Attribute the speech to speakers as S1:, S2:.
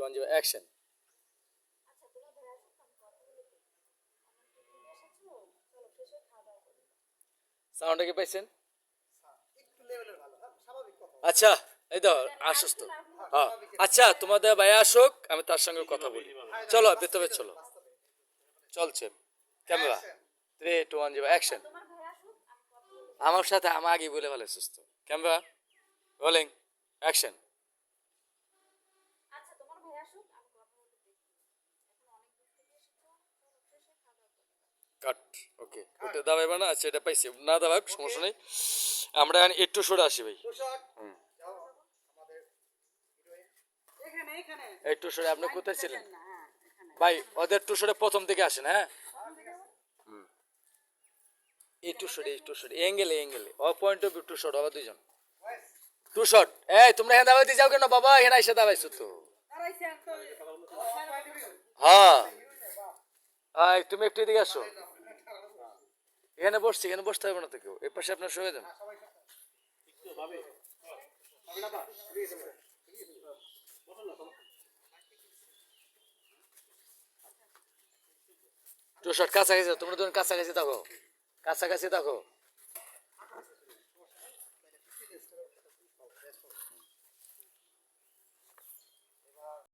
S1: 1 0 action. সাউন্ডটা কি পাইছেন? আচ্ছা, এই তো আসুস্ত। হ্যাঁ, আচ্ছা তোমাদের ভাইয়া আসুক, আমি তার সঙ্গে কথা বলি। চলো ভেতরে চলো। চলছে ক্যামেরা 3 2 1 0 অ্যাকশন। আমার সাথে আমার আগে বলে ভালো সুস্থ। Camera rolling action. Cut. Okay, ওটা দাবাইবা না? আচ্ছা, এটা পাইছি না, দাবাই সমস্যা নেই। আমরা এখন একটু সরে আসি ভাই। একটু সরে, আপনি কোথায় ছিলেন ভাই? ওদের টু সরে প্রথম থেকে আসেন। হ্যাঁ, একটু সরে, একটু সরে, এঙ্গেলে এঙ্গেলে ও point of view two shot হবে দুইজন। Two shot. এই তোমরা এখানে দাবাইতে যাও কেন বাবা? এখানে এসে দাবাইছো তো। হ্যাঁ, এই তুমি একটু এদিকে আসো। এখানে বসছি, এখানে বসতে হবে না তো কেউ, এই পাশে আপনার সরে যান। টু শট কাছাকাছি, তোমরা দুজন কাছাকাছি থাকো, কাছাকাছি থাকো।